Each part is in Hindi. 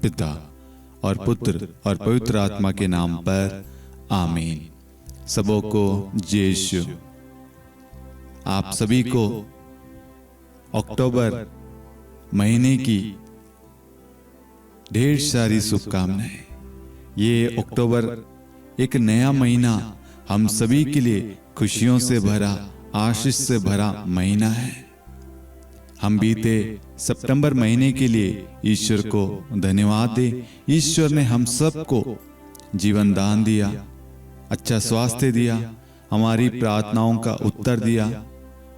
पिता और पुत्र और पवित्र आत्मा के नाम पर आमीन। सबों को जय यीशु। आप सभी को अक्टूबर महीने की ढेर सारी शुभकामनाएं। ये अक्टूबर एक नया महीना हम सभी के लिए खुशियों से भरा, आशीष से भरा महीना है। हम बीते सितंबर महीने के लिए ईश्वर को धन्यवाद दें। ईश्वर ने हम सबको जीवन दान दिया, अच्छा स्वास्थ्य दिया, हमारी प्रार्थनाओं का उत्तर दिया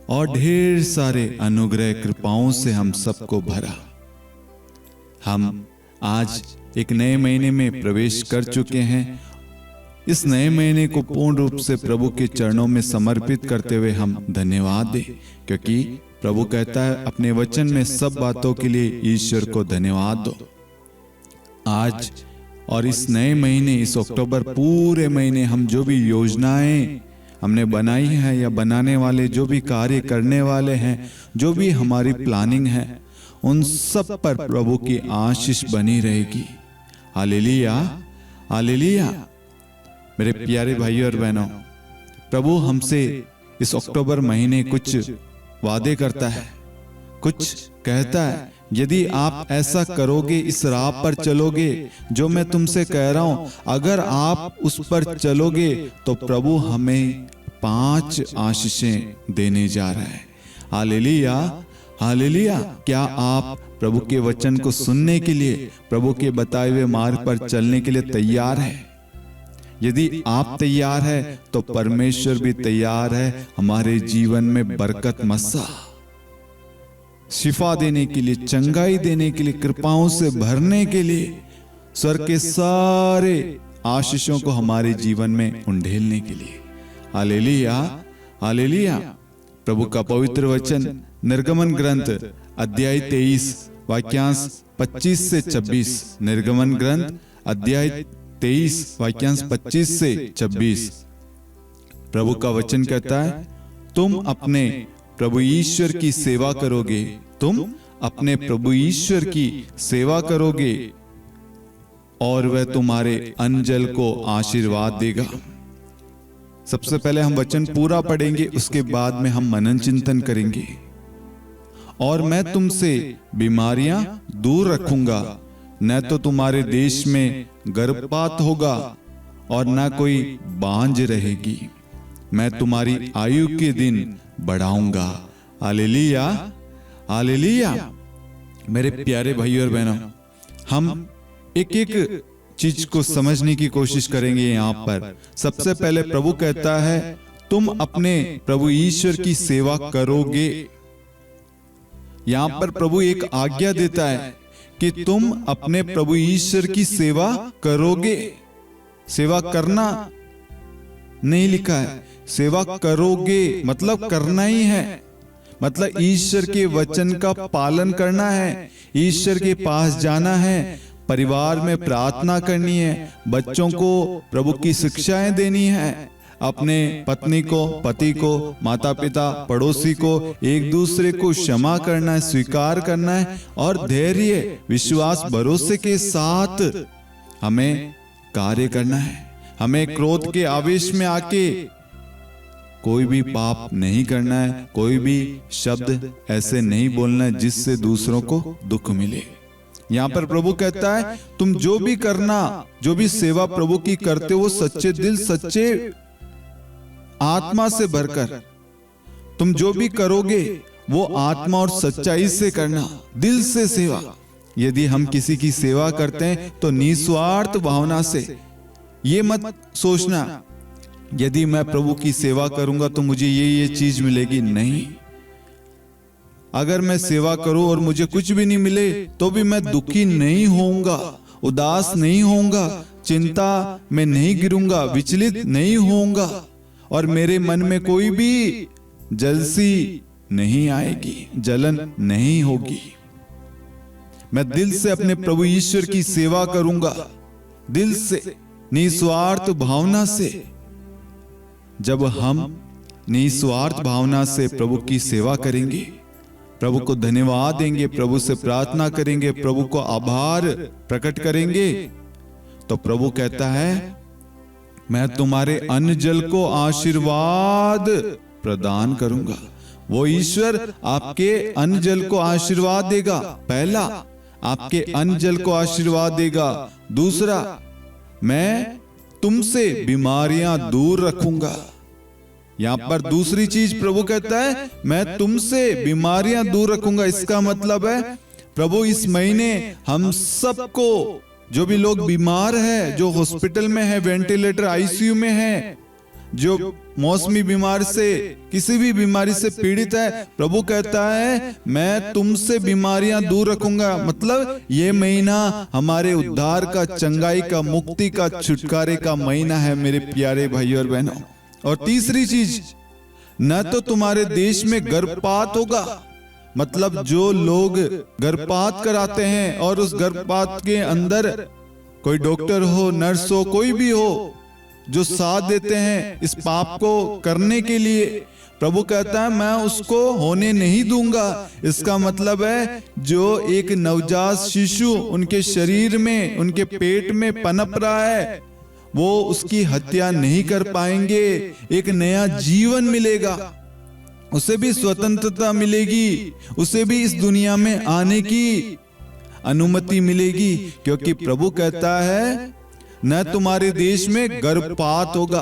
और ढेर सारे अनुग्रह कृपाओं से हम सबको भरा। हम आज एक नए महीने में प्रवेश कर चुके हैं। इस नए महीने को पूर्ण रूप से प्रभु के चरणों में समर्पित करते हुए हम धन्यवाद दें, क्योंकि प्रभु कहता है अपने वचन में सब बातों के लिए ईश्वर को धन्यवाद दो। आज और इस नए महीने, इस अक्टूबर पूरे महीने हम जो भी योजनाएं हमने बनाई है या बनाने वाले जो भी कार्य करने वाले हैं, जो भी हमारी प्लानिंग है, उन सब पर प्रभु की आशीष बनी रहेगी। Hallelujah, hallelujah. मेरे प्यारे भाइयों और बहनों, प्रभु हमसे इस अक्टूबर महीने कुछ वादे करता है, कुछ कहता है। यदि आप ऐसा करोगे, इस राह पर चलोगे जो मैं तुमसे कह रहा हूं, अगर आप उस पर चलोगे तो प्रभु हमें 5 आशीषें देने जा रहा है। Hallelujah, hallelujah. क्या आप प्रभु के वचन को सुनने के लिए, प्रभु के बताए हुए मार्ग पर चलने के लिए तैयार है? यदि आप तैयार है तो परमेश्वर भी तैयार है हमारे जीवन में बरकत मसा, शिफा देने के लिए, चंगाई देने के लिए, कृपाओं से भरने के लिए, स्वर्ग के सारे आशीषों को हमारे जीवन में उंडेलने के लिए। Hallelujah, hallelujah. प्रभु का पवित्र वचन निर्गमन ग्रंथ अध्याय 23 वाक्यांश 25 से 26। निर्गमन ग्रंथ अध्याय 23 वाक्यांश 25 से 26। प्रभु का वचन कहता है, तुम अपने प्रभु ईश्वर की सेवा करोगे, तुम अपने प्रभु ईश्वर की सेवा करोगे और वह तुम्हारे अन्न जल को आशीर्वाद देगा। सबसे पहले हम वचन पूरा पढ़ेंगे, उसके बाद में हम मनन चिंतन करेंगे। और मैं तुमसे बीमारियां दूर रखूंगा, न तो तुम्हारे देश में गर्भपात होगा और न कोई बांझ रहेगी। मैं तुम्हारी आयु के दिन बढ़ाऊंगा। Hallelujah, hallelujah. मेरे प्यारे भाइयों और बहनों, हम एक एक चीज को समझने की कोशिश करेंगे। यहाँ पर सबसे पहले प्रभु कहता है, तुम अपने प्रभु ईश्वर की सेवा करोगे। यहाँ पर प्रभु एक आज्ञा देता है कि तुम अपने प्रभु ईश्वर की सेवा करोगे। सेवा करना नहीं लिखा है, सेवा करोगे मतलब करना ही है। मतलब ईश्वर के वचन का पालन करना है, ईश्वर के पास जाना है, परिवार में प्रार्थना करनी है, बच्चों को प्रभु की शिक्षाएं देनी है, अपने पत्नी को, पति को, माता पिता, पड़ोसी को, एक दूसरे को क्षमा करना है, स्वीकार करना है और धैर्य, विश्वास, भरोसे के साथ हमें कार्य करना है। हमें क्रोध के आवेश में आके कोई भी पाप नहीं करना है, कोई भी शब्द ऐसे नहीं बोलना है जिससे दूसरों को दुख मिले। यहाँ पर प्रभु कहता है, तुम जो भी करना, जो भी सेवा प्रभु की करते हो, सच्चे दिल, सच्चे आत्मा से भरकर तुम जो भी करोगे वो आत्मा और सच्चाई से करना, दिल से सेवा। यदि हम किसी की सेवा करते हैं तो निस्वार्थ भावना से। ये मत सोचना यदि मैं प्रभु की सेवा करूंगा तो मुझे ये चीज मिलेगी। नहीं, अगर मैं सेवा करूं और मुझे कुछ भी नहीं मिले तो भी मैं दुखी नहीं होऊंगा, उदास नहीं होऊंगा, चिंता में नहीं गिरूंगा, विचलित नहीं होऊंगा और मेरे मन में कोई भी जलसी नहीं आएगी, जलन नहीं होगी। मैं दिल से अपने प्रभु ईश्वर की सेवा करूंगा, दिल से, निस्वार्थ भावना से। जब हम निस्वार्थ भावना से प्रभु की सेवा करेंगे प्रभु को धन्यवाद देंगे, प्रभु से प्रार्थना करेंगे, प्रभु को आभार प्रकट करेंगे, तो प्रभु कहता है मैं तुम्हारे अन्न जल को आशीर्वाद प्रदान करूंगा। वो ईश्वर आपके अन्न जल को आशीर्वाद देगा। पहला, आपके अन्न जल को आशीर्वाद देगा। दूसरा, मैं तुमसे बीमारियां दूर रखूंगा। यहां पर दूसरी चीज प्रभु कहता है मैं तुमसे बीमारियां दूर रखूंगा। इसका मतलब है प्रभु इस महीने हम सबको, जो भी लोग बीमार है, जो हॉस्पिटल में है, वेंटिलेटर आईसीयू में है, जो मौसमी बीमार से, किसी भी बीमारी से पीड़ित है, प्रभु कहता है मैं तुमसे बीमारियां दूर रखूंगा। मतलब ये महीना हमारे उद्धार का, चंगाई का, मुक्ति का, छुटकारे का महीना है मेरे प्यारे भाइयों और बहनों। और तीसरी चीज, न तो तुम्हारे देश में गर्भपात होगा। मतलब जो लोग गर्भपात कराते हैं और उस गर्भपात के अंदर कोई डॉक्टर हो, नर्स हो, कोई भी हो, जो साथ देते हैं इस पाप को करने के लिए, प्रभु कहता है मैं उसको होने नहीं दूंगा। इसका मतलब है जो एक नवजात शिशु उनके शरीर में, उनके पेट में पनप रहा है, वो उसकी हत्या नहीं कर पाएंगे। एक नया जीवन मिलेगा, उसे भी स्वतंत्रता मिलेगी, उसे भी इस दुनिया में आने की अनुमति मिलेगी, क्योंकि प्रभु कहता है न तुम्हारे देश में गर्भपात होगा।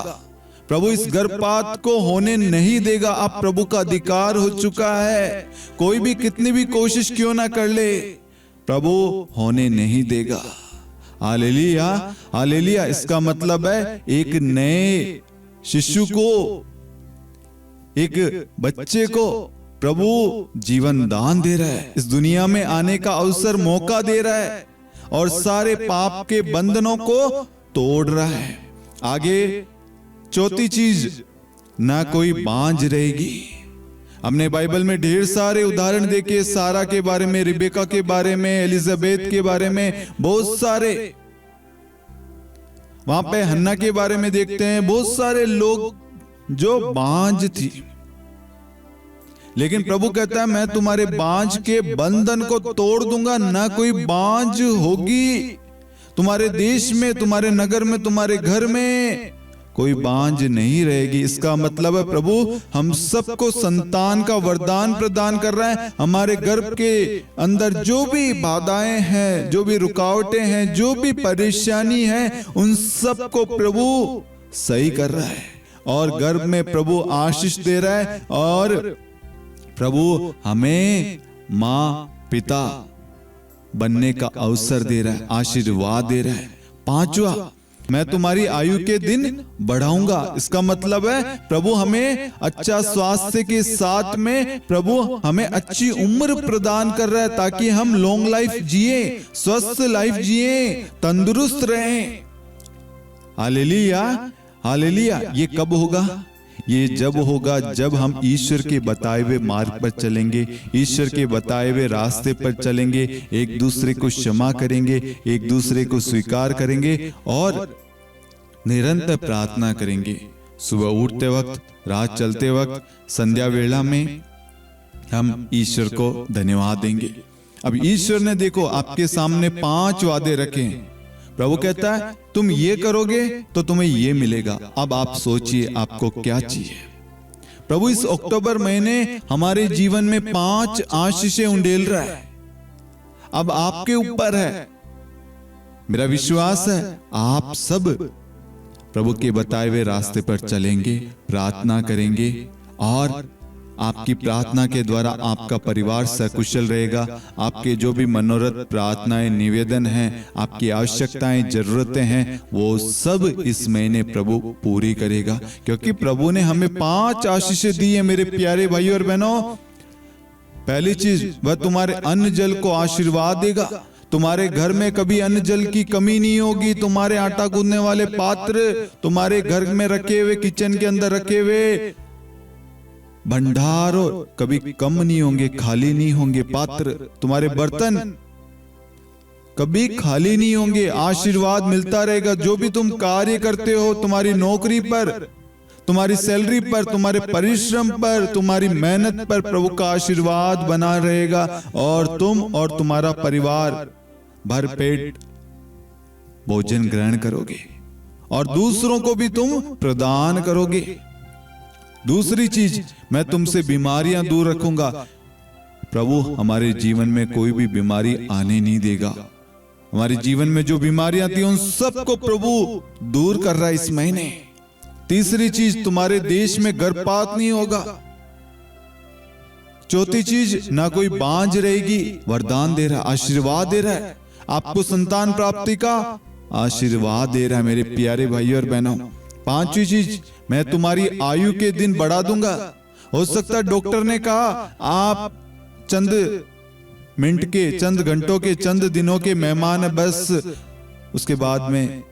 प्रभु इस गर्भपात को होने नहीं देगा। अब प्रभु का अधिकार हो चुका है, कोई भी कितनी भी कोशिश क्यों ना कर ले, प्रभु होने नहीं देगा। Hallelujah, hallelujah. इसका मतलब है एक नए शिशु को, एक बच्चे को प्रभु जीवन दान दे रहा है, इस दुनिया में आने का अवसर, मौका दे रहा है और सारे पाप के बंधनों को तोड़ रहा है। आगे चौथी चीज, ना कोई बांझ रहेगी। हमने बाइबल में ढेर सारे उदाहरण देखे, सारा के बारे में, रिबेका के बारे में, एलिजाबेथ के बारे में, बहुत सारे, वहां पे हन्ना के बारे में देखते हैं, बहुत सारे लोग जो बांझ थी। लेकिन प्रभु कहता है मैं तुम्हारे बांझ के बंधन को तोड़ दूंगा, ना कोई बांझ होगी तुम्हारे देश में, तुम्हारे नगर में, तुम्हारे घर में कोई बांझ नहीं रहेगी। इसका मतलब है प्रभु हम सबको संतान का वरदान प्रदान कर रहा है। हमारे गर्भ के अंदर जो भी बाधाएं हैं, जो भी रुकावटें हैं, जो भी परेशानी है, उन सबको प्रभु सही कर रहा है और गर्भ में प्रभु आशीष दे रहा है और प्रभु हमें माँ पिता बनने का अवसर दे रहा है, आशीर्वाद दे रहा है। पांचवा, मैं तुम्हारी आयु के दिन बढ़ाऊंगा। इसका मतलब है प्रभु हमें अच्छा स्वास्थ्य के साथ में प्रभु हमें अच्छी उम्र प्रदान कर रहा है, ताकि हम लॉन्ग लाइफ जिए, स्वस्थ लाइफ जिए, तंदुरुस्त रहें। Hallelujah, hallelujah. ये कब होगा? ये जब होगा जब हम ईश्वर के बताए हुए मार्ग पर चलेंगे, ईश्वर के बताए हुए रास्ते पर चलेंगे, एक दूसरे को क्षमा करेंगे, एक दूसरे को स्वीकार करेंगे और निरंतर प्रार्थना करेंगे। सुबह उठते वक्त, रात चलते वक्त, संध्या वेला में हम ईश्वर को धन्यवाद देंगे। अब ईश्वर ने देखो आपके सामने 5 वादे रखे हैं। प्रभु कहता है तुम ये करोगे तो तुम्हें ये मिलेगा। अब आप सोचिए आपको क्या चाहिए। प्रभु इस अक्टूबर महीने हमारे जीवन में 5 आशीषें उंडेल रहा है। अब आपके ऊपर है। मेरा विश्वास है आप सब प्रभु के बताए हुए रास्ते पर चलेंगे, प्रार्थना करेंगे और आपकी प्रार्थना के द्वारा आपका परिवार सकुशल रहेगा। आपके जो भी मनोरथ, प्रार्थनाएं, निवेदन हैं, आपकी आवश्यकताएं, जरूरतें हैं, वो सब इस महीने प्रभु पूरी करेगा, क्योंकि प्रभु ने हमें 5 आशीषें दी है मेरे प्यारे भाइयों और बहनों। पहली चीज, वह तुम्हारे अन्न जल को आशीर्वाद देगा। तुम्हारे घर में कभी अन्न जल की कमी नहीं होगी। तुम्हारे आटा गूंदने वाले पात्र, तुम्हारे घर में रखे हुए, किचन के अंदर रखे हुए भंडार कभी कम नहीं होंगे, खाली नहीं होंगे। पात्र, तुम्हारे बर्तन कभी खाली नहीं होंगे। आशीर्वाद मिलता रहेगा। जो भी तुम कार्य करते हो, तुम्हारी नौकरी पर, तुम्हारी सैलरी पर, तुम्हारे परिश्रम पर, तुम्हारी मेहनत पर प्रभु का आशीर्वाद बना रहेगा और तुम और तुम्हारा परिवार भरपेट भोजन ग्रहण करोगे और दूसरों को भी तुम प्रदान करोगे। दूसरी चीज, मैं तुमसे बीमारियां दूर रखूंगा। प्रभु हमारे जीवन में कोई भी बीमारी आने नहीं देगा। हमारे जीवन में जो बीमारियां थी उन सबको प्रभु दूर कर रहा है इस महीने। तीसरी चीज, तुम्हारे देश में गर्भपात नहीं होगा। चौथी चीज, ना कोई बांझ रहेगी, वरदान दे रहा है, आशीर्वाद दे रहा है, आपको संतान प्राप्ति का आशीर्वाद दे रहा है मेरे प्यारे भाइयों और बहनों। पांचवी चीज, मैं तुम्हारी आयु के दिन बढ़ा दूंगा। हो सकता है डॉक्टर ने कहा आप चंद मिनट के, चंद घंटों के, चंद दिनों के मेहमान है, बस उसके बाद में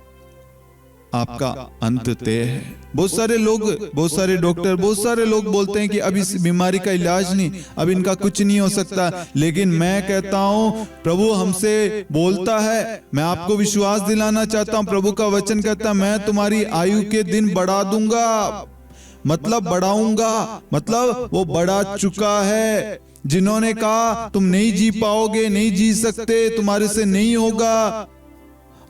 आपका अंत तय है। बहुत सारे लोग, बहुत सारे डॉक्टर, बहुत सारे लोग बोलते हैं कि अब इस बीमारी का इलाज नहीं, अब इनका कुछ नहीं हो सकता। लेकिन मैं कहता हूं प्रभु हमसे बोलता है, मैं आपको विश्वास दिलाना चाहता हूं, प्रभु का वचन कहता है मैं तुम्हारी आयु के दिन बढ़ा दूंगा। मतलब बढ़ाऊंगा, मतलब वो बढ़ा चुका है। जिन्होंने कहा तुम नहीं जी पाओगे, नहीं जी सकते, तुम्हारे से नहीं होगा,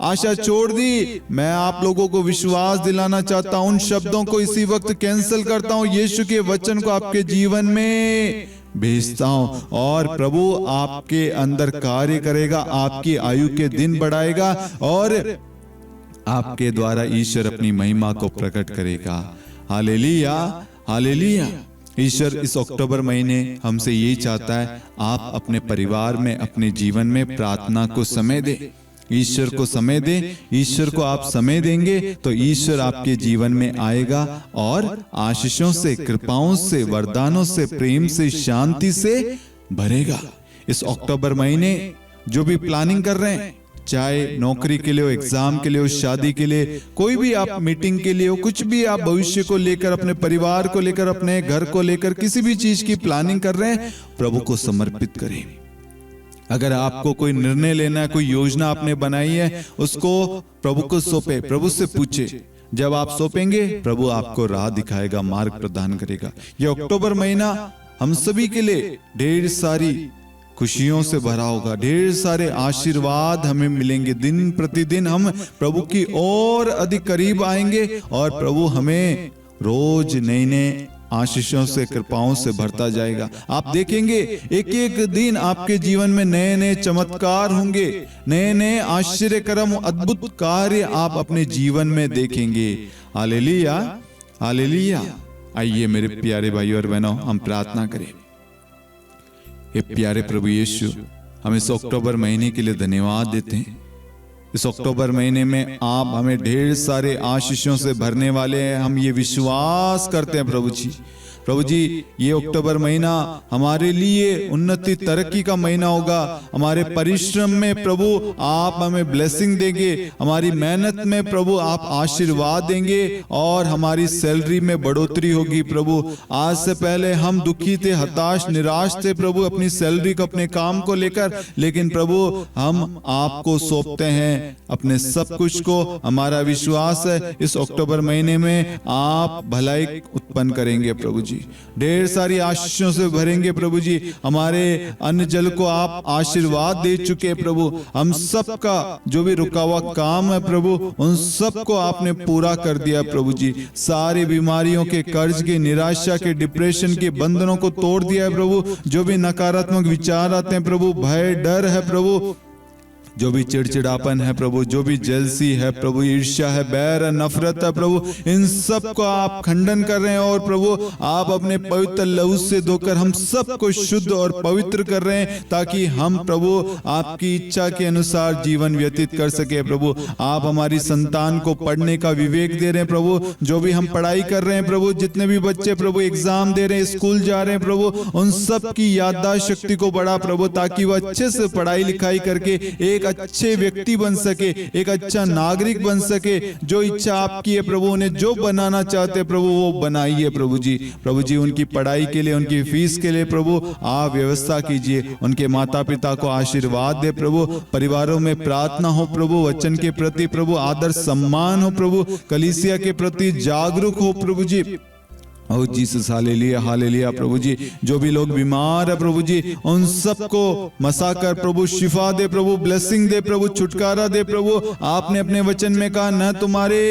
आशा छोड़ दी, मैं आप लोगों को विश्वास दिलाना चाहता हूं, उन शब्दों को इसी वक्त कैंसिल करता हूं, यीशु के वचन को आपके जीवन में भेजता हूं और प्रभु आपके अंदर कार्य करेगा, आपकी आयु के दिन बढ़ाएगा और आपके द्वारा ईश्वर अपनी महिमा को प्रकट करेगा। Hallelujah, hallelujah. ईश्वर इस अक्टूबर महीने हमसे यही चाहता है, आप अपने परिवार में, अपने जीवन में प्रार्थना को समय दें, ईश्वर को समय दें। ईश्वर को आप समय देंगे तो ईश्वर आपके जीवन में आएगा और आशीषों से, कृपाओं से, वरदानों से, प्रेम से, शांति से भरेगा। इस अक्टूबर महीने जो भी प्लानिंग कर रहे हैं, चाहे नौकरी के लिए हो, एग्जाम के लिए हो, शादी के लिए, कोई भी आप मीटिंग के लिए हो, कुछ भी आप भविष्य को लेकर, अपने परिवार को लेकर, अपने घर को लेकर किसी भी चीज की प्लानिंग कर रहे हैं, प्रभु को समर्पित करें। अगर आपको कोई निर्णय लेना है, कोई योजना आपने बनाई है, उसको प्रभु को सौंपे, प्रभु से पूछे। जब आप सौंपेंगे प्रभु आपको राह दिखाएगा, मार्ग प्रदान करेगा। यह अक्टूबर महीना हम सभी के लिए ढेर सारी खुशियों से भरा होगा, ढेर सारे आशीर्वाद हमें मिलेंगे। दिन प्रतिदिन हम प्रभु की और अधिक करीब आएंगे और प्रभु हमें रोज नए नए आशीषों से, कृपाओं से भरता जाएगा। आप देखेंगे एक एक दिन आपके जीवन में नए नए चमत्कार होंगे, नए नए आश्चर्यकरम अद्भुत कार्य आप अपने जीवन में देखेंगे। Hallelujah, hallelujah. आइए मेरे प्यारे भाइयों और बहनों, हम प्रार्थना करें। हे प्यारे प्रभु यीशु, हम इस अक्टूबर महीने के लिए धन्यवाद देते हैं। इस अक्टूबर महीने में आप हमें ढेर सारे आशीषों से भरने वाले हैं, हम ये विश्वास करते हैं प्रभु जी। प्रभु जी, ये अक्टूबर महीना हमारे लिए उन्नति तरक्की का महीना होगा। हमारे परिश्रम में प्रभु आप हमें ब्लेसिंग देंगे, हमारी मेहनत में प्रभु आप आशीर्वाद देंगे और हमारी सैलरी में बढ़ोतरी होगी। प्रभु आज से पहले हम दुखी थे, हताश, निराश थे प्रभु अपनी सैलरी को, अपने काम को लेकर, लेकिन प्रभु हम आपको सौंपते हैं अपने सब कुछ को। हमारा विश्वास है इस अक्टूबर महीने में आप भलाई उत्पन्न करेंगे प्रभु जी, ढेर सारी आशीषों से भरेंगे प्रभु जी। हमारे अन्न जल को आप आशीर्वाद दे चुके प्रभु, हम सबका जो भी रुका हुआ काम है प्रभु, उन सबको आपने पूरा कर दिया प्रभु जी। सारी बीमारियों के, कर्ज के, निराशा के, डिप्रेशन के बंधनों को तोड़ दिया है प्रभु। जो भी नकारात्मक विचार आते हैं प्रभु, भय, डर है प्रभु, जो भी चिड़चिड़ापन है प्रभु, जो भी जेलसी है प्रभु, ईर्ष्या है, बैर है, नफरत है प्रभु, इन सब को आप खंडन कर रहे हैं और प्रभु आप अपने पवित्र लहू से धोकर हम सबको शुद्ध और पवित्र कर रहे हैं, ताकि हम प्रभु आपकी इच्छा के अनुसार जीवन व्यतीत कर सके। प्रभु आप हमारी संतान को पढ़ने का विवेक दे रहे हैं प्रभु, जो भी हम पढ़ाई कर रहे हैं प्रभु, जितने भी बच्चे प्रभु एग्जाम दे रहे हैं, स्कूल जा रहे हैं प्रभु, उन सब की याददाश्त शक्ति को बढ़ा प्रभु, ताकि वो अच्छे से पढ़ाई लिखाई करके एक अच्छे व्यक्ति बन सके, एक अच्छा नागरिक बन सके। जो इच्छा आपकी है प्रभु, उन्हें जो बनाना चाहते हैं प्रभु वो बनाइए प्रभु जी। प्रभु जी उनकी पढ़ाई के लिए, उनकी फीस के लिए प्रभु आप व्यवस्था कीजिए। उनके माता पिता को आशीर्वाद दे प्रभु। परिवारों में प्रार्थना हो प्रभु, वचन के प्रति प्रभु आदर सम्मान हो प्रभु, कलीसिया के प्रति जागरूक हो प्रभु जी। ओ जीसस हालेलुया हालेलुया प्रभु जी। जो भी लोग बीमार है प्रभु जी, उन सबको मसा कर प्रभु शिफा दे प्रभु, ब्लेसिंग दे प्रभु, छुटकारा दे प्रभु। आपने अपने वचन में कहा न तुम्हारे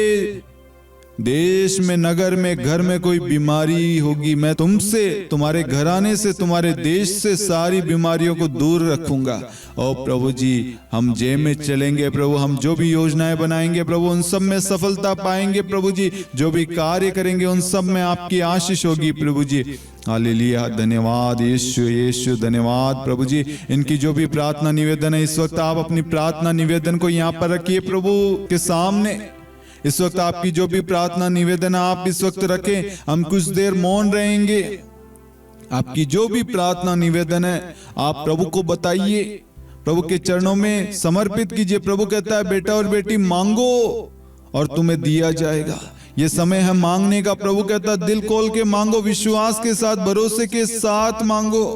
देश में, नगर में, घर में कोई बीमारी होगी, मैं तुमसे, तुम्हारे घराने से, तुम्हारे देश से सारी बीमारियों को दूर रखूंगा। और प्रभु जी हम जय में चलेंगे प्रभु, हम जो भी योजनाएं बनाएंगे प्रभु उन सब में सफलता पाएंगे प्रभु जी। जो भी कार्य करेंगे उन सब में आपकी आशीष होगी प्रभु जी। हालेलुया, धन्यवाद यीशु, यीशु धन्यवाद प्रभु जी। इनकी जो भी प्रार्थना निवेदन है इस वक्त आप अपनी प्रार्थना निवेदन को यहाँ पर रखिए प्रभु के सामने। इस वक्त आपकी जो भी प्रार्थना निवेदन आप इस वक्त रखें, हम कुछ देर मौन रहेंगे। आपकी जो भी प्रार्थना निवेदन है आप प्रभु को बताइए, प्रभु के चरणों में समर्पित कीजिए। प्रभु कहता है बेटा और बेटी मांगो और तुम्हें दिया जाएगा। ये समय है मांगने का। प्रभु कहता है दिल खोल के मांगो, विश्वास के साथ, भरोसे के साथ मांगो।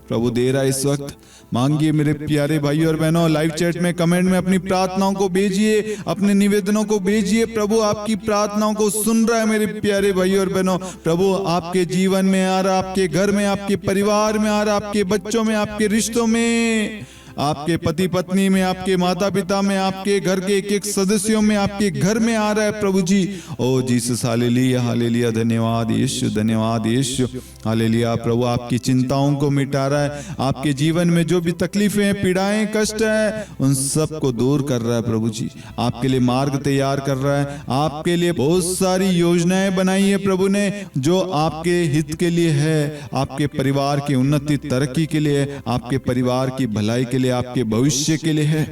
प्रभु दे रहा है इस वक्त, मांगिए मेरे प्यारे भाई और बहनों। लाइव चैट में कमेंट में अपनी प्रार्थनाओं को भेजिए, अपने निवेदनों को भेजिए। प्रभु आपकी प्रार्थनाओं को सुन रहा है मेरे प्यारे भाई और बहनों। प्रभु आपके जीवन में आ रहा, आपके घर में, आपके परिवार में आ रहा, आपके बच्चों में, आपके रिश्तों में, आपके पति पत्नी में, आपके माता पिता में, आपके घर के एक एक सदस्यों में, आपके घर में आ रहा है प्रभु जी। ओ जीसस हालेलुया हालेलुया, धन्यवाद यीशु, धन्यवाद यीशु हालेलुया। प्रभु आपकी चिंताओं को मिटा रहा है, आपके जीवन में जो भी तकलीफें हैं, पीड़ाएं, कष्ट है, उन सब को दूर कर रहा है प्रभु जी। आपके लिए मार्ग तैयार कर रहा है, आपके लिए बहुत सारी योजनाएं बनाई है प्रभु ने जो आपके हित के लिए है, आपके परिवार की उन्नति तरक्की के लिए, आपके परिवार की भलाई के लिए, आपके भविष्य के लिए है।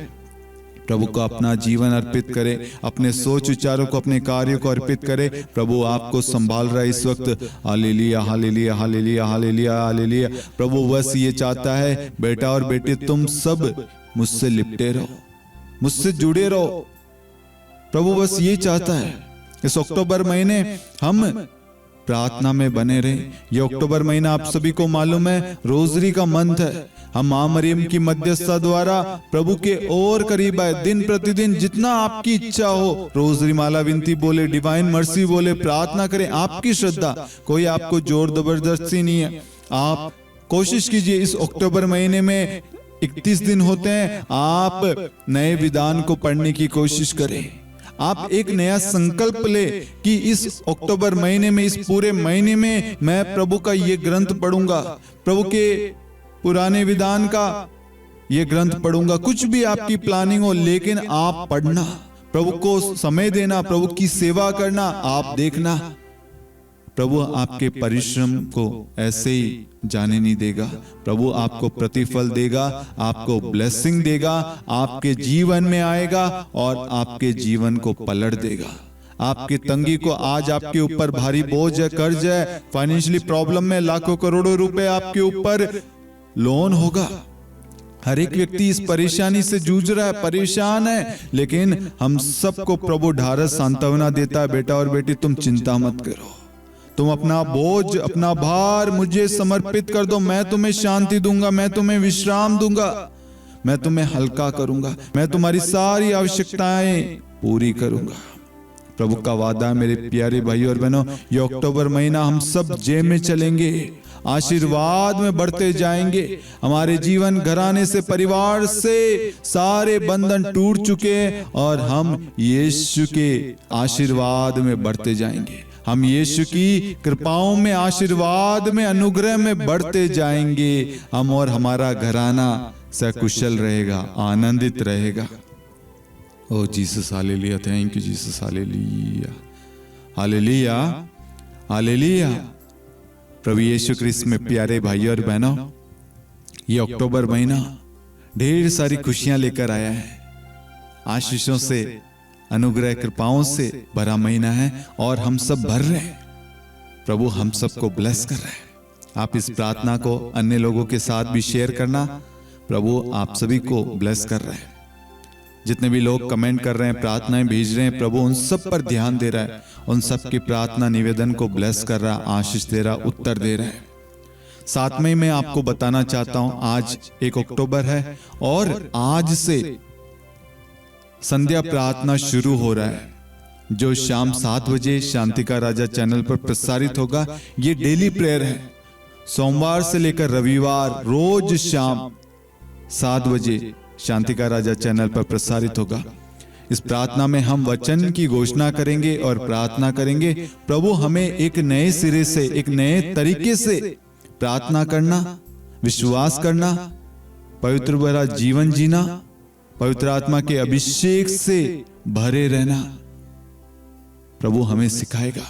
प्रभु को अपना जीवन अर्पित करें, अपने सोच विचारों को, अपने कार्यों को अर्पित करें। प्रभु आपको संभाल रहा है इस वक्त। Hallelujah hallelujah hallelujah hallelujah hallelujah. प्रभु बस ये चाहता है बेटा और बेटी तुम सब मुझसे लिपटे रहो, मुझसे जुड़े रहो। प्रभु बस ये चाहता है इस अक्टूबर महीने हम प्रार्थना में बने रहे। ये अक्टूबर महीना आप सभी को मालूम है रोजरी का मंथ है। हम मां मरियम की मध्यस्थता द्वारा प्रभु के और करीब आए। दिन प्रतिदिन जितना आपकी इच्छा हो रोजरी माला विनती बोले, डिवाइन मर्सी बोले, प्रार्थना करें। आपकी श्रद्धा, कोई आपको जोर जबरदस्ती नहीं है। आप कोशिश कीजिए इस अक्टूबर महीने में 31 दिन होते हैं, आप नए विधान को पढ़ने की कोशिश करें। आप एक नया संकल्प ले कि इस अक्टूबर महीने में, इस पूरे महीने में मैं प्रभु का ये ग्रंथ पढ़ूंगा, प्रभु के पुराने विधान का ये ग्रंथ पढ़ूंगा। कुछ भी आपकी प्लानिंग हो, लेकिन आप पढ़ना, प्रभु को समय देना, प्रभु की सेवा करना। आप देखना प्रभु आपके परिश्रम को ऐसे ही जाने नहीं देगा। प्रभु आपको प्रतिफल देगा, आपको ब्लेसिंग देगा, आपके जीवन में आएगा और आपके जीवन को पलट देगा। आपकी तंगी को, आज आपके ऊपर भारी बोझ है, कर्ज है, फाइनेंशियली प्रॉब्लम में, लाखों करोड़ों रुपए आपके ऊपर लोन होगा। हर एक व्यक्ति इस परेशानी से जूझ रहा है, परेशान है, लेकिन हम सबको प्रभु ढारस सांत्वना देता है, बेटा और बेटी तुम चिंता मत करो, तुम अपना बोझ, अपना भार मुझे समर्पित कर दो, मैं तुम्हें शांति दूंगा, मैं तुम्हें विश्राम दूंगा, मैं तुम्हें हल्का करूंगा, मैं तुम्हारी सारी आवश्यकताएं पूरी करूंगा। प्रभु का वादा है मेरे प्यारे भाई और बहनों, ये अक्टूबर महीना हम सब जय में चलेंगे, आशीर्वाद में बढ़ते जाएंगे। हमारे जीवन, घराने से, परिवार से सारे बंधन टूट चुके और हम यीशु के आशीर्वाद में बढ़ते जाएंगे। हम यीशु की कृपाओं में, आशीर्वाद में, अनुग्रह में बढ़ते जाएंगे। हम और हमारा घराना सकुशल रहेगा, आनंदित रहेगा। O Jesus hallelujah, thank you Jesus, hallelujah hallelujah hallelujah. प्रभु यीशु क्रिस्त में प्यारे भाई और बहनों, ये अक्टूबर महीना ढेर सारी खुशियां लेकर आया है, आशीषों से, अनुग्रह, कृपाओं से भरा महीना है और हम सब भर रहे हैं। प्रभु हम सबको ब्लेस कर रहे हैं। आप इस प्रार्थना को अन्य लोगों के साथ भी शेयर करना। प्रभु आप सभी को ब्लेस कर रहे हैं। जितने भी लोग कमेंट कर रहे हैं, प्रार्थनाएं भेज रहे हैं, प्रभु उन सब पर ध्यान दे रहा है, उन सब की प्रार्थना निवेदन को ब्लेस कर रहा, आशीष दे रहा, उत्तर दे रहा है। साथ में मैं आपको बताना चाहता हूं, आज 1 अक्टूबर है और आज से संध्या प्रार्थना शुरू हो रहा है, जो शाम 7 बजे शांति का राजा चैनल पर प्रसारित होगा। ये डेली प्रेयर है, सोमवार से लेकर रविवार रोज शाम 7 बजे शांति का राजा चैनल पर प्रसारित होगा। इस प्रार्थना में हम वचन की घोषणा करेंगे और प्रार्थना करेंगे, प्रभु हमें एक नए सिरे से, एक नए तरीके से प्रार्थना करना, विश्वास करना, पवित्र भरा जीवन जीना, पवित्र आत्मा के अभिषेक से भरे रहना प्रभु हमें सिखाएगा।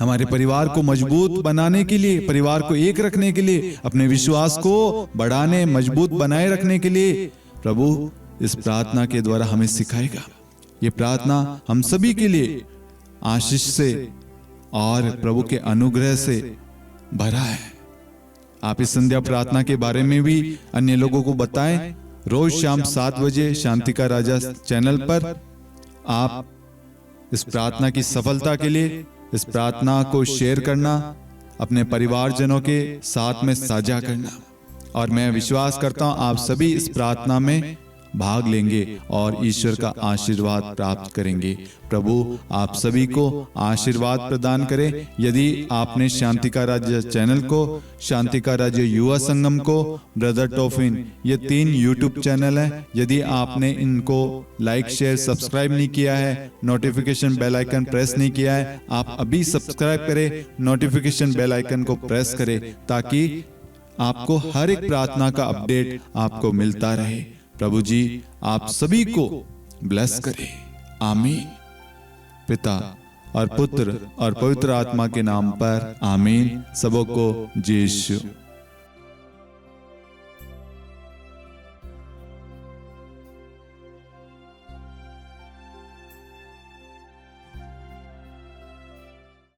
हमारे परिवार को मजबूत बनाने के लिए, परिवार को एक रखने के लिए, अपने विश्वास को बढ़ाने, मजबूत बनाए रखने के लिए प्रभु इस प्रार्थना के द्वारा हमें सिखाएगा। ये प्रार्थना हम सभी के लिए आशीष से और प्रभु के अनुग्रह से भरा है। आप इस संध्या प्रार्थना के बारे में भी अन्य लोगों को बताएं। रोज शाम 7 बजे शांति का राजा चैनल पर आप इस प्रार्थना की सफलता के लिए इस प्रार्थना को शेयर करना, अपने परिवारजनों के साथ में साझा करना, और मैं विश्वास करता हूं आप सभी इस प्रार्थना में भाग लेंगे और ईश्वर का आशीर्वाद प्राप्त करेंगे। प्रभु आप सभी को आशीर्वाद प्रदान करे। यदि आपने शांति का राज्य चैनल को, शांति का राज्य युवा संगम को, ब्रदर टोफिन, ये 3 यूट्यूब चैनल है, यदि आपने इनको लाइक शेयर सब्सक्राइब नहीं किया है, नोटिफिकेशन बेल आइकन प्रेस नहीं किया है, आप अभी सब्सक्राइब करें, नोटिफिकेशन बेल आइकन को प्रेस करें, ताकि आपको हर एक प्रार्थना का अपडेट आपको मिलता रहे। प्रभु जी आप सभी को ब्लेस करें। आमीन। पिता और पुत्र और पवित्र आत्मा के नाम पर आमीन। सबों को जय यीशु।